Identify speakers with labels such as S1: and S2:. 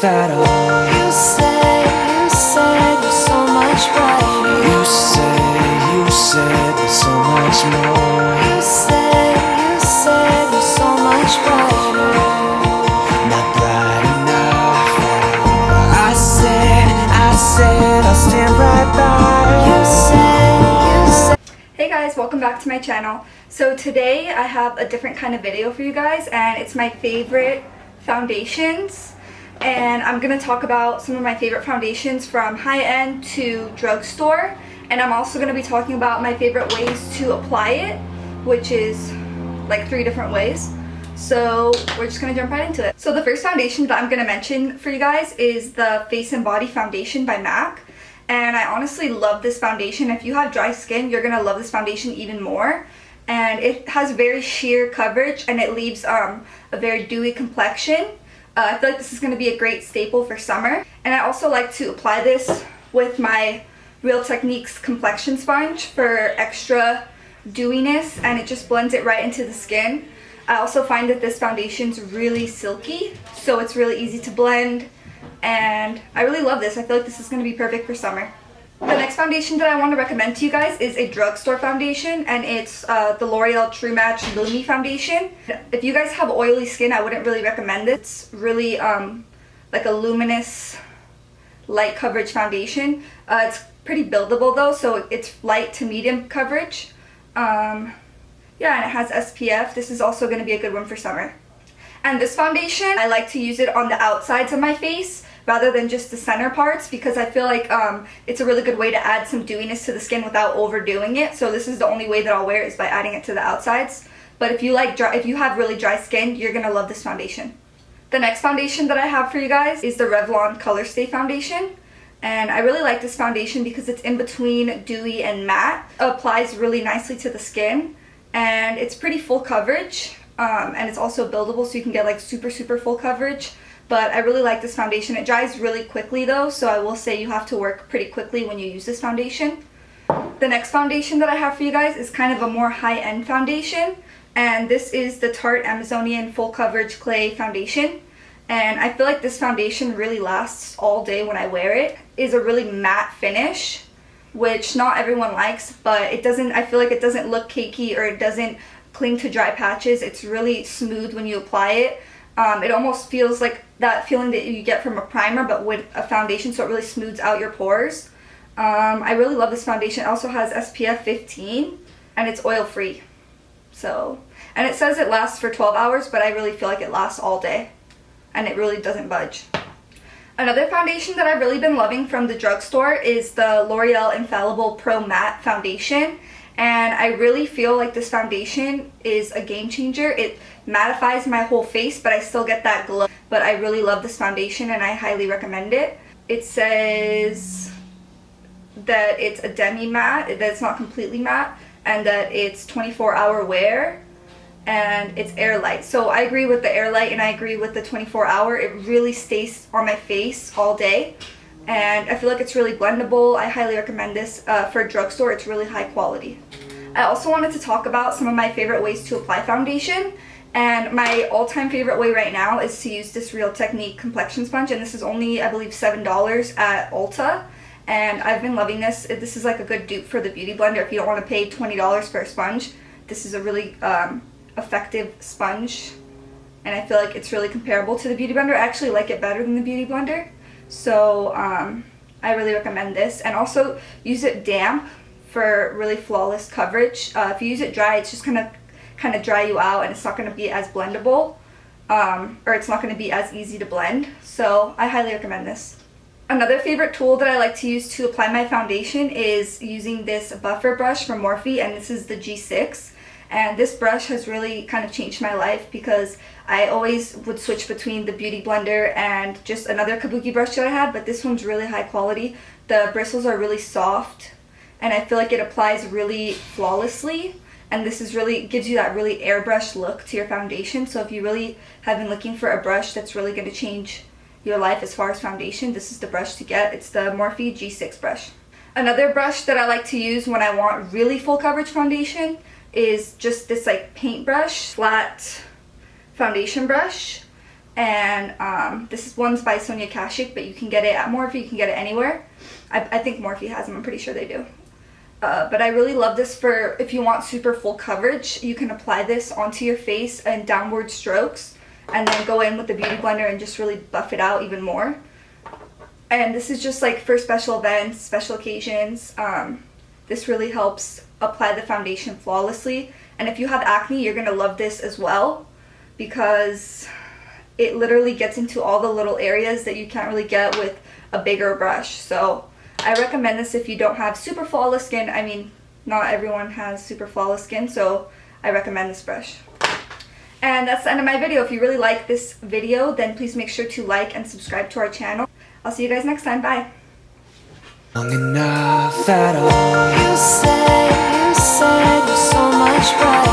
S1: if at all.
S2: You said you're so much brighter.
S1: You said there's so much more.
S2: You said you're so much brighter.
S1: Not bright enough at all. I said I'll stand right by you.
S2: You said.
S3: Hey guys, welcome back to my channel. So today I have a different kind of video for you guys, and it's my favorite foundations. And I'm going to talk about some of my favorite foundations from high-end to drugstore. And I'm also going to be talking about my favorite ways to apply it, which is like 3 different ways. So we're just going to jump right into it. So the first foundation that I'm going to mention for you guys is the Face and Body Foundation by MAC. And I honestly love this foundation. If you have dry skin, you're going to love this foundation even more. And it has very sheer coverage, and it leaves a very dewy complexion. I feel like this is going to be a great staple for summer. And I also like to apply this with my Real Techniques complexion sponge for extra dewiness, and it just blends it right into the skin. I also find that this foundation's really silky, so it's really easy to blend, and I really love this. I feel like this is going to be perfect for summer. The next foundation that I want to recommend to you guys is a drugstore foundation, and it's the Loreal True Match Lumi foundation. If you guys have oily skin, I wouldn't really recommend it. It's really like a luminous light coverage foundation. It's pretty buildable though, so it's light to medium coverage. Yeah, and it has SPF. This is also going to be a good one for summer. And this foundation, I like to use it on the outsides of my face rather than just the center parts, because I feel like it's a really good way to add some dewiness to the skin without overdoing it. So this is the only way that I'll wear it, is by adding it to the outsides. But if you have really dry skin, you're gonna love this foundation. The next foundation that I have for you guys is the Revlon Colorstay foundation. And I really like this foundation because it's in between dewy and matte. It applies really nicely to the skin, and it's pretty full coverage. And it's also buildable, so you can get like super full coverage. But I really like this foundation. It dries really quickly though, so I will say you have to work pretty quickly when you use this foundation. The next foundation that I have for you guys is kind of a more high-end foundation, and this is the Tarte Amazonian Full Coverage Clay Foundation. And I feel like this foundation really lasts all day when I wear it. It's a really matte finish, which not everyone likes, but I feel like it doesn't look cakey, or it doesn't cling to dry patches. It's really smooth when you apply it. It almost feels like that feeling that you get from a primer, but with a foundation, so it really smooths out your pores. I really love this foundation. It also has SPF 15, and it's oil free. And it says it lasts for 12 hours, but I really feel like it lasts all day, and it really doesn't budge. Another foundation that I've really been loving from the drugstore is the L'Oreal Infallible Pro Matte Foundation. And I really feel like this foundation is a game changer. It mattifies my whole face, but I still get that glow. But I really love this foundation, and I highly recommend it. It says that it's a demi-matte, that it's not completely matte, and that it's 24-hour wear, and it's air light. So I agree with the air light, and I agree with the 24-hour. It really stays on my face all day, and I feel like it's really blendable. I highly recommend this for a drugstore. It's really high quality. I also wanted to talk about some of my favorite ways to apply foundation, and my all-time favorite way right now is to use this Real Technique complexion sponge, and this is only, I believe, $7 at Ulta, and I've been loving this. This is like a good dupe for the Beauty Blender if you don't want to pay $20 for a sponge. This is a really effective sponge, and I feel like it's really comparable to the Beauty Blender. I actually like it better than the Beauty Blender, so I really recommend this. And also use it damp for really flawless coverage. If you use it dry, it's just kind of dry you out, and it's not going to be as blendable, or it's not going to be as easy to blend. So I highly recommend this. Another favorite tool that I like to use to apply my foundation is using this buffer brush from Morphe, and this is the G6. And this brush has really kind of changed my life, because I always would switch between the Beauty Blender and just another kabuki brush that I had, but this one's really high quality. The bristles are really soft, and I feel like it applies really flawlessly, and this is really gives you that really airbrush look to your foundation. So if you really have been looking for a brush that's really going to change your life as far as foundation, this is the brush to get. It's the Morphe G6 brush. Another brush that I like to use when I want really full coverage foundation is just this like paintbrush, flat foundation brush. And this one's by Sonia Kashik, but you can get it at Morphe, you can get it anywhere. I think Morphe has them, I'm pretty sure they do. But I really love this for if you want super full coverage. You can apply this onto your face in downward strokes and then go in with the beauty blender and just really buff it out even more. And this is just like for special events, special occasions. This really helps apply the foundation flawlessly. And if you have acne, you're gonna love this as well, because it literally gets into all the little areas that you can't really get with a bigger brush. So I recommend this if you don't have super flawless skin. I mean, not everyone has super flawless skin, so I recommend this brush. And that's the end of my video. If you really like this video, then please make sure to like and subscribe to our channel. I'll see you guys next time. Bye.
S1: Long enough at all.
S2: You said you're so much brighter.